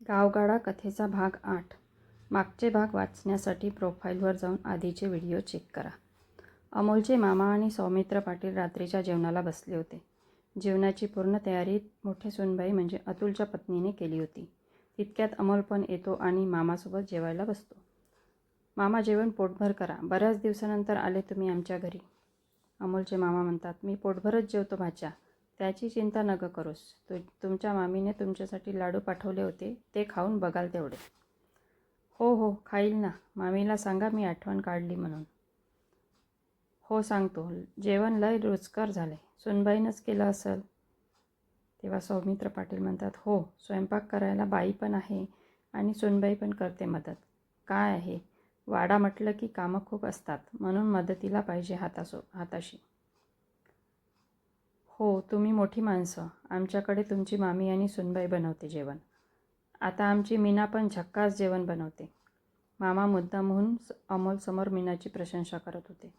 गावगाडा कथेचा भाग 8. मागचे भाग वाचण्यासाठी प्रोफाईलवर जाऊन आधीचे व्हिडिओ चेक करा. अमोलचे मामा आणि सौमित्र पाटील रात्रीच्या जेवणाला बसले होते. जेवणाची पूर्ण तयारी मोठे सूनबाई म्हणजे अतुलच्या पत्नीने केली होती. तितक्यात अमोल पण येतो आणि मामासोबत जेवायला बसतो. मामा, जेवण पोटभर करा. बऱ्याच दिवसानंतर आले तुम्ही आमच्या घरी. अमोलचे मामा म्हणतात, मी पोटभरच जेवतो भाच्या. त्याची चिंता नका करूस. तुमच्या मामीने तुमच्यासाठी लाडू पाठवले होते, ते खाऊन बघाल तेवढे. हो हो, खाईल ना. मामीला सांगा मी आठवण काढली म्हणून. हो सांगतो. जेवण लय रुचकर झाले. सुनबाईनंच केलं असेल. तेव्हा सौमित्र पाटील म्हणतात, हो, स्वयंपाक करायला बाई पण आहे आणि सुनबाई पण करते मदत. काय आहे, वाडा म्हटलं की कामं खूप असतात, म्हणून मदतीला पाहिजे हाताशी. हो, तुम्ही मोठी माणसं. आमच्याकडे तुमची मामी आणि सुनबाई बनवते जेवण. आता आमची मीना पण झक्कास जेवण बनवते. मामा मुद्दामहून अमोलसमोर मीनाची प्रशंसा करत होते.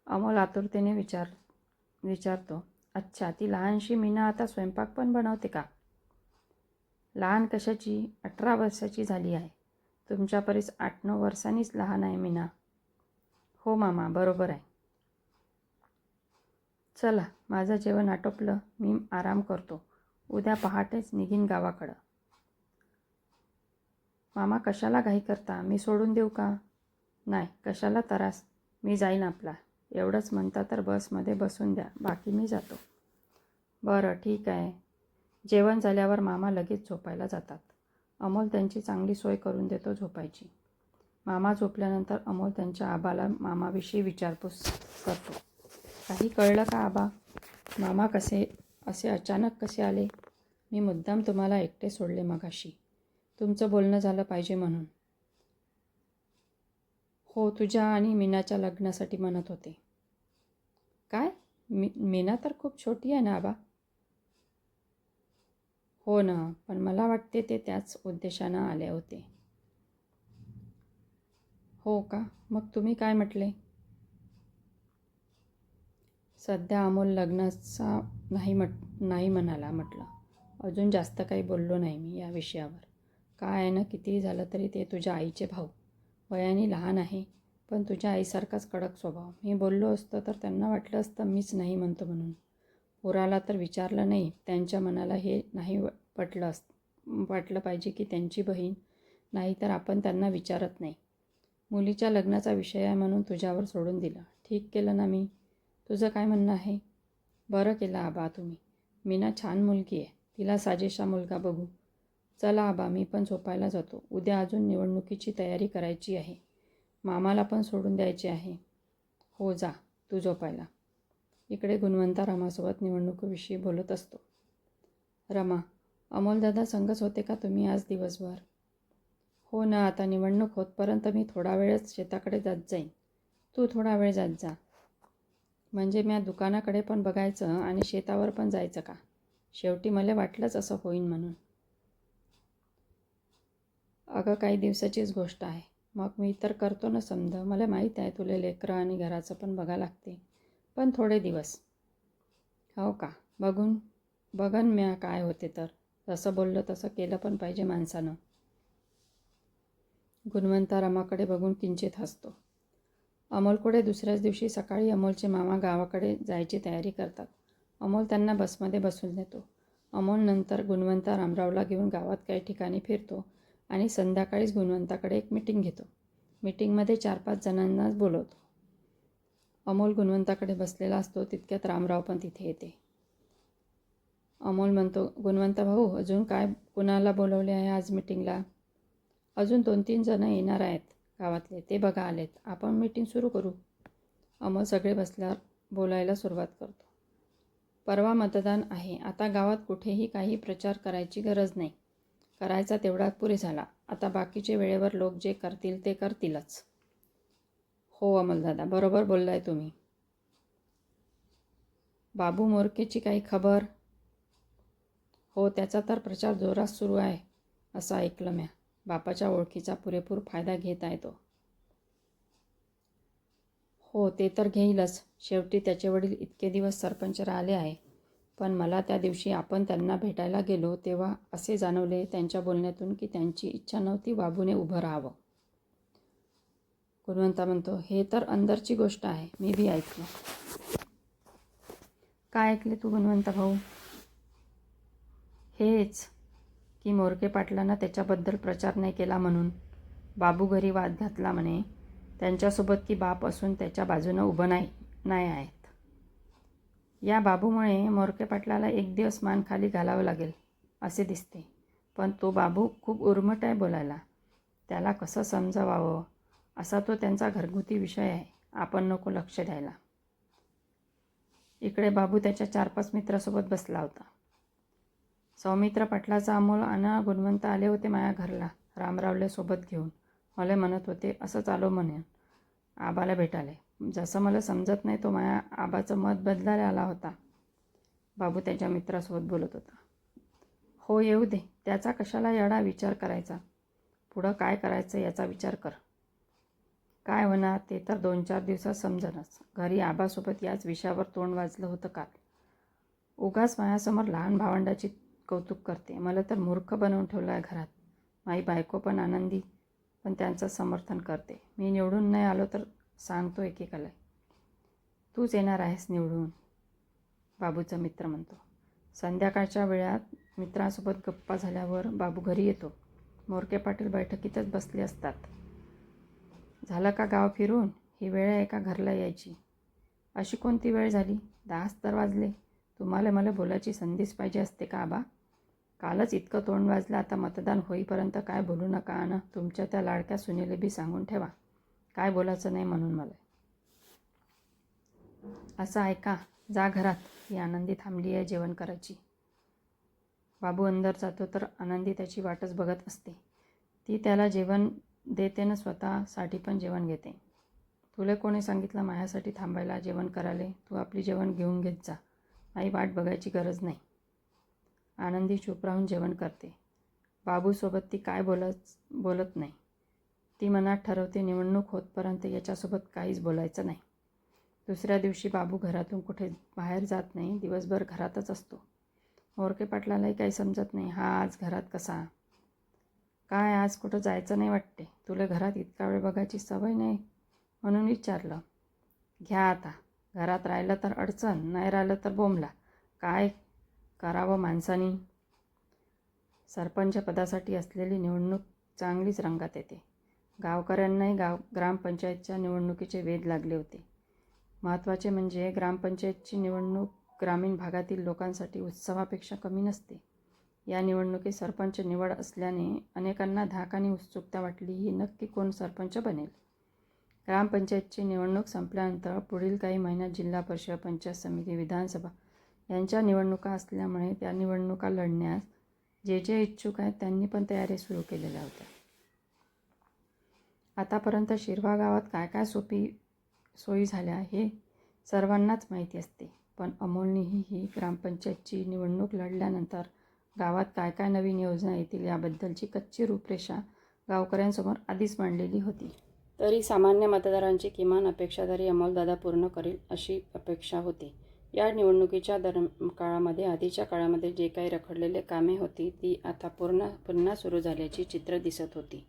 अमोल आतुरतेने विचारतो, अच्छा, ती लहानशी मीना आता स्वयंपाक पण बनवते का? लहान कशाची, 18 वर्षाची झाली आहे. तुमच्या परीस 8-9 वर्षांनीच लहान आहे मीना. हो मामा, बरोबर आहे. चला, माझं जेवण आटोपलं, मी आराम करतो. उद्या पहाटेच निघीन गावाकडं. मामा, कशाला घाई करता? मी सोडून देऊ का? नाही, कशाला त्रास, मी जाईन आपला. एवढंच म्हणता तर बसमध्ये बसून द्या, बाकी मी जातो. बरं, ठीक आहे. जेवण झाल्यावर मामा लगेच झोपायला जातात. अमोल त्यांची चांगली सोय करून देतो झोपायची. मामा झोपल्यानंतर अमोल त्यांच्या आबाला मामाविषयी विचारपूस करतो. काही कळलं का आबा? मामा असे अचानक कसे आले? मी मुद्दाम तुम्हाला एकटे सोडले मगाशी. तुमचं बोलणं झालं पाहिजे म्हणून. हो, तुझ्या आणि मीनाच्या लग्नासाठी म्हणत होते. काय? मीना तर खूप छोटी आहे ना आबा. हो ना, पण मला वाटते ते त्याच उद्देशानं आले होते. हो का? मग तुम्ही काय म्हटले? सध्या अमोल लग्नाचा नाही म्हणाला म्हटलं. अजून जास्त काही बोललो नाही मी या विषयावर. काय आहे ना, कितीही झालं तरी ते तुझ्या आईचे भाऊ. वयाने लहान आहे, पण तुझ्या आईसारखाच कडक स्वभाव. मी बोललो असतो तर त्यांना वाटलं असतं मीच नाही म्हणतो म्हणून. पोराला तर विचारलं नाही. त्यांच्या मनाला हे नाही वाटलं पाहिजे की त्यांची बहीण नाही तर आपण त्यांना विचारत नाही. मुलीच्या लग्नाचा विषय आहे म्हणून तुझ्यावर सोडून दिलं. ठीक केलं ना मी? तुझं काय म्हणणं आहे? बरं केलं आबा तुम्ही. मीना छान मुलगी आहे. तिला साजेसा मुलगा बघू. चला आबा, मी पण झोपायला जातो. उद्या अजून निवडणुकीची तयारी करायची आहे. मामाला पण सोडून द्यायचे आहे. हो, जा तू झोपायला. इकडे गुणवंता रमासोबत निवडणुकीविषयी बोलत असतो. रमा, अमोलदादा संगच होते का तुम्ही आज दिवसभर? हो ना, आता निवडणूक होतपर्यंत मी थोडा वेळच शेताकडे जात जाईन. तू थोडा वेळ जात जा. म्हणजे मी दुकानाकडे पण बघायचं आणि शेतावर पण जायचं का? शेवटी मला वाटलंच असं होईन म्हणून. अगं, काही दिवसाचीच गोष्ट आहे. मग मी तर करतो ना समजा. मला माहीत आहे तुला लेकरं आणि घराचं पण बघा लागते. पण थोडे दिवस. हो का? बघन म्या काय होते तर. जसं बोललं तसं केलं पण पाहिजे माणसानं. गुणवंता रमाकडे बघून किंचित हसतो. अमोलकडे दुसऱ्याच दिवशी सकाळी अमोलचे मामा गावाकडे जायची तयारी करतात. अमोल त्यांना बसमध्ये बसून देतो. अमोल नंतर गुणवंता रामरावला घेऊन गावात काही ठिकाणी फिरतो आणि संध्याकाळीच गुणवंताकडे एक मीटिंग घेतो. मीटिंगमध्ये 4-5 जणांनाच बोलवतो. अमोल गुणवंताकडे बसलेला असतो तितक्यात रामराव पण तिथे येते. अमोल म्हणतो, गुणवंता भाऊ, अजून काय कुणाला बोलवले आहे आज मीटिंगला? अजून 2-3 जणं येणार आहेत गावातले, ते बघा आलेत. आपण मीटिंग सुरू करू. अमोल सगळे बसल्यावर बोलायला सुरुवात करतो. परवा मतदान आहे. आता गावात कुठेही काही प्रचार करायची गरज नाही. करायचा तेवढा पुरे झाला. आता बाकीचे वेळेवर लोक जे करतील ते करतीलच. हो अमोलदादा, बरोबर बोललाय तुम्ही. बाबू मोरकेची काही खबर? हो, त्याचा तर प्रचार जोरात सुरू आहे असं ऐकलं म्या. बापाच्या ओळखीचा पुरेपूर फायदा घेत आहे तो. हो, ते तर घेईलच. शेवटी त्याचे वडील इतके दिवस सरपंच राहिले आहे. पण मला त्या दिवशी आपण त्यांना भेटायला गेलो तेव्हा असे जाणवले त्यांच्या बोलण्यातून की त्यांची इच्छा नव्हती बाबूने उभं राहावं. गुणवंता म्हणतो, हे तर अंदरची गोष्ट आहे, मी बी ऐकलं. काय ऐकले तू गुणवंता भाऊ? हेच की मोरके पाटलांना त्याच्याबद्दल प्रचार नाही केला म्हणून बाबू घरी वाद घातला म्हणे. त्यांच्यासोबत की बाप असून त्याच्या बाजूनं उभं नाही आहेत. या बाबूमुळे मोरके पाटलाला एक दिवस मान खाली घालावं लागेल असे दिसते. पण तो बाबू खूप उर्मट आहे बोलायला. त्याला कसं समजावावं असा तो त्यांचा घरगुती विषय आहे. आपण नको लक्ष द्यायला. इकडे बाबू त्याच्या 4-5 मित्रासोबत बसला होता. सौमित्र पाटलाचा अमोल आणि गुणवंत आले होते माझ्या घरला रामरावले सोबत घेऊन. मला म्हणत होते असंच आलो म्हणून आबाला भेटाले. जसं मला समजत नाही तो माझ्या आबाचं मत बदलायला आला होता. बाबू त्याच्या मित्रासोबत बोलत होता. हो येऊ दे, त्याचा कशाला एवढा विचार करायचा. पुढं काय करायचं याचा विचार कर. काय होणार ते तर 2-4 दिवसात समजणच. घरी आबासोबत याच विषयावर तोंड वाजलं होतं काल. उगाच माझ्यासमोर लहान भावंडाची कौतुक करते. मला तर मूर्ख बनवून ठेवलं आहे घरात. माझी बायको पण आनंदी पण त्यांचं समर्थन करते. मी निवडून नाही आलो तर सांगतो एकेकाला. तूच येणार आहेस निवडून, बाबूचा मित्र म्हणतो. संध्याकाळच्या वेळात मित्रांसोबत गप्पा झाल्यावर बाबू घरी येतो. मोरके पाटील बैठकीतच बसले असतात. झालं का गाव फिरून? ही वेळ आहे का घरला यायची? अशी कोणती वेळ झाली? 10 तर वाजले. तुम्हाला मला बोलायची संधीच पाहिजे असते का आबा? कालच इतकं तोंड वाजलं, आता मतदान होईपर्यंत काय बोलू नका आणि तुमच्या त्या लाडक्या सुनेला बी सांगून ठेवा काय बोलायचं नाही म्हणून मला. असं ऐका, जा घरात. ही आनंदी थांबली आहे जेवण करायची. बाबू अंदर जातो तर आनंदी त्याची वाटच बघत असते. ती त्याला जेवण देते ना स्वतःसाठी पण जेवण घेते. तुला कोणी सांगितलं माझ्यासाठी थांबायला जेवण करायला? तू आपली जेवण घेऊन घेत जा. आई वाट बघायची गरज नाही. आनंदी चूप राहून जेवण करते. बाबूसोबत ती काय बोलत नाही. ती मनात ठरवते निवडणूक होतपर्यंत याच्यासोबत काहीच बोलायचं नाही. दुसऱ्या दिवशी बाबू घरातून कुठे बाहेर जात नाही. दिवसभर घरातच असतो. मोरके पाटलालाही काही समजत नाही. हा आज घरात कसा काय? आज कुठं जायचं नाही वाटते. तुला घरात इतका वेळ बघायची सवय नाही म्हणून विचारलं. घ्या आता. घरात राहिलं तर अडचण, नाही राहिलं तर बोंबला. काय करावं माणसानी? सरपंच पदासाठी असलेली निवडणूक चांगलीच रंगात येते. गावकऱ्यांनाही ग्रामपंचायतच्या निवडणुकीचे वेध लागले होते. महत्त्वाचे म्हणजे ग्रामपंचायतची निवडणूक ग्रामीण भागातील लोकांसाठी उत्सवापेक्षा कमी नसते. या निवडणुकीत सरपंच निवड असल्याने अनेकांना धाक आणि उत्सुकता वाटली ही नक्की कोण सरपंच बनेल. ग्रामपंचायतची निवडणूक संपल्यानंतर पुढील काही महिन्यात जिल्हा परिषद, पंचायत समिती, विधानसभा यांच्या निवडणुका असल्यामुळे त्या निवडणुका लढण्यास जे इच्छुक आहेत त्यांनी पण तयारी सुरू केलेल्या होत्या. आतापर्यंत शिरवा गावात काय काय सोयी झाल्या हे सर्वांनाच माहिती असते. पण अमोलनेही ही ग्रामपंचायतची निवडणूक लढल्यानंतर गावात काय काय नवीन योजना येतील याबद्दलची कच्ची रूपरेषा गावकऱ्यांसमोर आधीच मांडलेली होती. तरी सामान्य मतदारांची किमान अपेक्षा तरी अमोलदादा पूर्ण करेल अशी अपेक्षा होती. या निवडणुकीच्या काळामध्ये आधीच्या काळामध्ये जे काही रखडलेले कामे होती ती आता पुन्हा सुरू झाल्याची चित्र दिसत होती.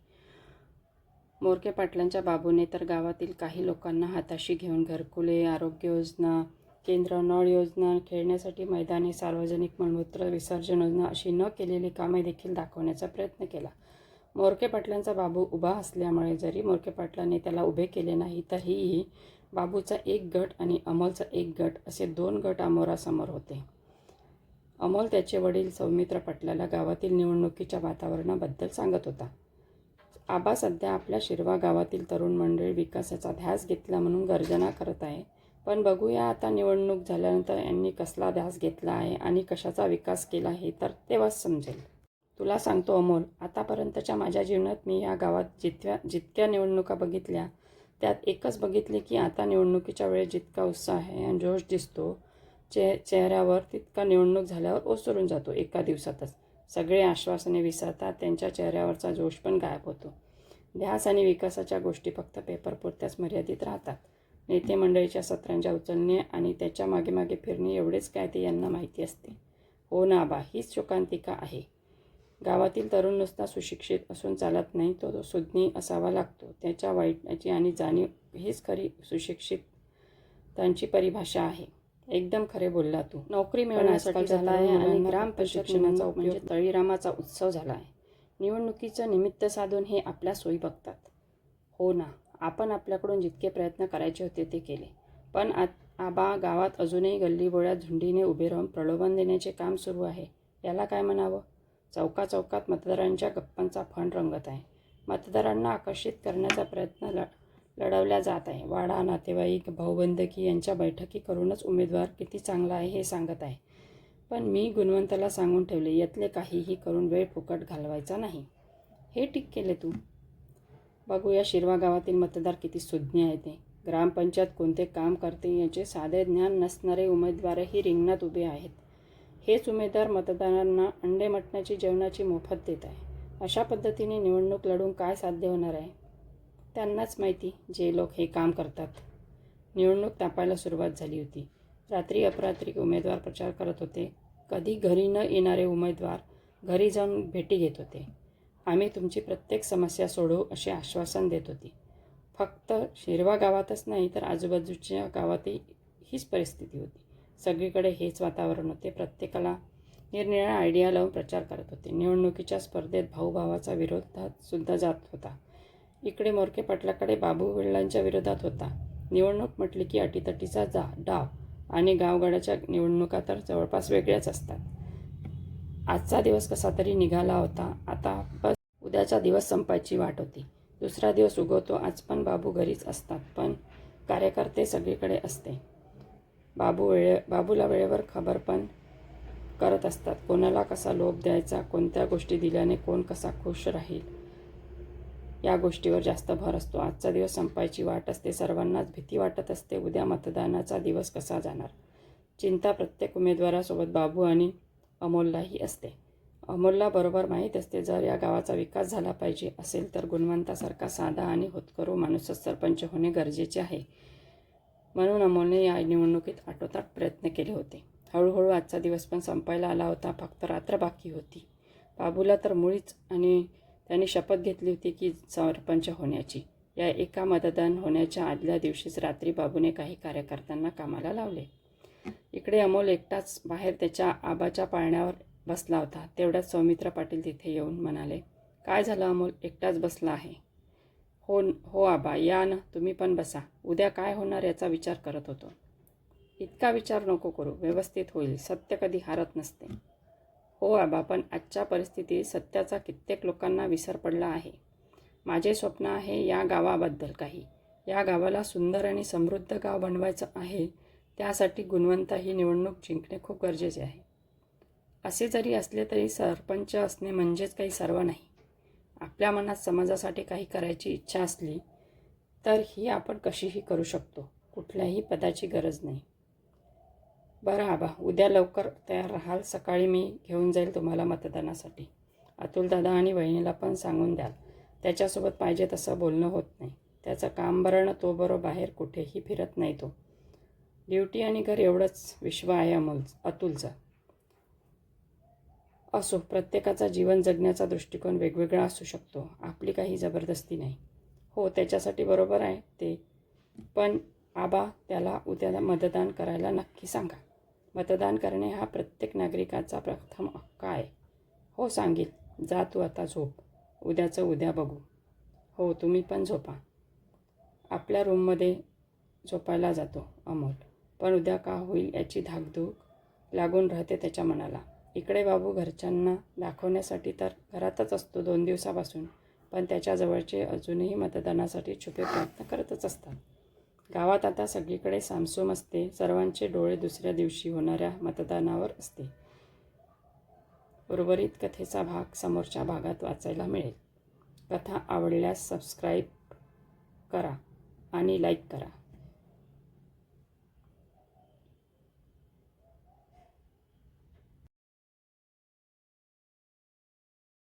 मोरके पाटलांच्या बाबूने तर गावातील काही लोकांना हाताशी घेऊन घरकुले, आरोग्य योजना, केंद्र, नळ योजना, खेळण्यासाठी मैदाने, सार्वजनिक मलमूत्र विसर्जन योजना अशी न केलेली कामे देखील दाखवण्याचा प्रयत्न केला. मोरके पाटलांचा बाबू उभा असल्यामुळे जरी मोरके पाटलांनी त्याला उभे केले नाही तरीही बाबूचा एक गट आणि अमोलचा एक गट असे 2 गट अमोरासमोर होते. अमोल त्याचे वडील सौमित्र पाटलाला गावातील निवडणुकीच्या वातावरणाबद्दल सांगत होता. आबा सध्या आपल्या शिरवा गावातील तरुण मंडळी विकासाचा ध्यास घेतला म्हणून गर्जना करत आहे. पण बघूया आता निवडणूक झाल्यानंतर यांनी कसला ध्यास घेतला आहे आणि कशाचा विकास केला हे तर तेव्हाच समजेल. तुला सांगतो अमोल, आतापर्यंतच्या माझ्या जीवनात मी या गावात जितक्या निवडणुका बघितल्या त्यात एकच बघितली की आता निवडणुकीच्या वेळेस जितका उत्साह आहे आणि जोश दिसतो चेहऱ्यावर तितका निवडणूक झाल्यावर ओसरून जातो. एका दिवसातच सगळे आश्वासने विसरतात. त्यांच्या चेहऱ्यावरचा जोश पण गायब होतो. ध्यास आणि विकासाच्या गोष्टी फक्त पेपरपुरत्याच मर्यादित राहतात. नेते मंडळीच्या सत्रांच्या उचलणे आणि त्याच्या मागे मागे फिरणे एवढेच काय ते यांना माहिती असते. हो ना आबा, हीच शोकांतिका आहे. गावातील तरुण नुसता सुशिक्षित असून चालत नाही, तो सुज्ञी असावा लागतो. त्याच्या वाईटाची आणि जाणीव हीच खरी सुशिक्षितांची परिभाषा आहे. एकदम खरे बोलला तू. नोकरी मिळवण्यासाठी झाला आहे आणि ग्राम प्रशिक्षणाचा म्हणजे तळीरामाचा उत्सव झाला आहे. निवडणुकीचं निमित्त साधून हे आपल्या सोयी बघतात. हो ना, आपण आपल्याकडून जितके प्रयत्न करायचे होते ते केले. पण आबा, गावात अजूनही गल्लीबोळ्यात झुंडीने उभे राहून प्रलोभन देण्याचे काम सुरू आहे. याला काय म्हणावं? चौकाचौकात मतदारांच्या गप्पांचा फण रंगत आहे. मतदारांना आकर्षित करण्याचा प्रयत्न लढवला जात आहे. वाडा, नातेवाईक, भाऊबंधकी यांच्या बैठकी करूनच उमेदवार किती चांगला आहे हे सांगत आहे. पण मी गुणवंताला सांगून ठेवले, यातले काहीही करून वेळ फुकट घालवायचा नाही. हे ठीक केले तू. बघूया शिरवा गावातील मतदार किती सुज्ञ आहे ते. ग्रामपंचायत कोणते काम करते याचे साधे ज्ञान नसणारे उमेदवारही रिंगणात उभे आहेत. हेच उमेदवार मतदारांना अंडे मटणाची जेवणाची मोफत देत आहे. अशा पद्धतीने निवडणूक लढून काय साध्य होणार आहे? त्यांनाच माहिती, जे लोक हे काम करतात. निवडणूक तापायला सुरुवात झाली होती. रात्री अपरात्री उमेदवार प्रचार करत होते. कधी घरी न येणारे उमेदवार घरी जाऊन भेटी घेत होते. आम्ही तुमची प्रत्येक समस्या सोडवू असे आश्वासन देत होती. फक्त शिरवा गावातच नाही तर आजूबाजूच्या गावातही हीच परिस्थिती होती. सगळीकडे हेच वातावरण होते. प्रत्येकाला निरनिराळ्या आयडिया लावून प्रचार करत होते. निवडणुकीच्या स्पर्धेत भाऊभावाचा विरोधात सुद्धा जात होता. इकडे मोरके पाटलाकडे बाबू वडिलांच्या विरोधात होता. निवडणूक म्हटली की अटीतटीचा डाव आणि गावगाड्याच्या निवडणुका तर जवळपास वेगळ्याच असतात. आजचा दिवस कसा तरी निघाला होता. आता बस उद्याचा दिवस संपायची वाट होती. दुसरा दिवस उगवतो. आज पण बाबू घरीच असतात, पण कार्यकर्ते सगळीकडे असते. बाबूला वेळेवर खबर पण करत असतात. कोणाला कसा लोभ द्यायचा, कोणत्या गोष्टी दिल्याने कोण कसा खुश राहील, या गोष्टीवर जास्त भर असतो. आजचा दिवस संपायची वाट असते. सर्वांनाच भीती वाटत असते. उद्या मतदानाचा दिवस कसा जाणार, चिंता प्रत्येक उमेदवारासोबत बाबू आणि अमोललाही असते. अमोलला बरोबर माहीत असते, जर या गावाचा विकास झाला पाहिजे असेल तर गुणवंतासारखा साधा आणि होतकरू माणूसच सरपंच होणे गरजेचे आहे. म्हणून अमोलने या निवडणुकीत आटोकाट प्रयत्न केले होते. हळूहळू आजचा दिवस पण संपायला आला होता. फक्त रात्र बाकी होती. बाबूला तर मुळीच, आणि त्यांनी शपथ घेतली होती की सरपंच होण्याची. या एका मतदान होण्याच्या आदल्या दिवशीच रात्री बाबूने काही कार्यकर्त्यांना कामाला लावले. इकडे अमोल एकटाच बाहेर त्याच्या आबाच्या पाळण्यावर बसला होता. तेवढ्यात सौमित्र पाटील तिथे येऊन म्हणाले, काय झालं अमोल, एकटाच बसला आहे? हो आबा, या ना, तुम्ही पण बसा. उद्या काय होणार याचा विचार करत होतो. इतका विचार नको करू, व्यवस्थित होईल. सत्य कधी हारत नसते. हो आबा, पण आजच्या परिस्थितीत सत्याचा कित्येक लोकांना विसर पडला आहे. माझे स्वप्न आहे या गावाबद्दल काही. या गावाला सुंदर आणि समृद्ध गाव बनवायचं आहे. त्यासाठी गुणवंता ही निवडणूक जिंकणे खूप गरजेचे आहे. असे जरी असले तरी सरपंच असणे म्हणजेच काही सर्व नाही. आपल्या मनात समाजासाठी काही करायची इच्छा असली तर ही आपण कशीही करू शकतो. कुठल्याही पदाची गरज नाही. बरं आबा, उद्या लवकर तयार राहाल. सकाळी मी घेऊन जाईल तुम्हाला मतदानासाठी. अतुलदादा आणि वहिनीला पण सांगून द्याल. त्याच्यासोबत पाहिजे तसं बोलणं होत नाही. त्याचं काम बरं ना, तो बरोबर बाहेर कुठेही फिरत नाही. तो ड्युटी आणि घर एवढंच विश्व आहे अतुलचं. असो, प्रत्येकाचा जीवन जगण्याचा दृष्टिकोन वेगवेगळा असू शकतो. आपली काही जबरदस्ती नाही. हो, त्याच्यासाठी बरोबर आहे ते. पण आबा, त्याला उद्या मतदान करायला नक्की सांगा. मतदान करणे हा प्रत्येक नागरिकाचा प्रथम हक्क आहे. हो सांगेल. जा तू आता झोप. उद्याचं उद्या बघू. हो, तुम्ही पण झोपा. आपल्या रूममध्ये झोपायला जातो अमोल. पण उद्या का होईल याची धाकधूक लागून राहते त्याच्या मनाला. इकडे बाबू घरच्यांना दाखवण्यासाठी तर घरातच असतो 2 दिवसापासून, पण त्याच्याजवळचे अजूनही मतदानासाठी छुपे प्रयत्न करतच असतात. गावात आता सगळीकडे सामसूम असते. सर्वांचे डोळे दुसऱ्या दिवशी होणाऱ्या मतदानावर असते. उर्वरित कथेचा भाग समोरच्या भागात वाचायला मिळेल. कथा आवडल्यास सबस्क्राईब करा आणि लाईक करा.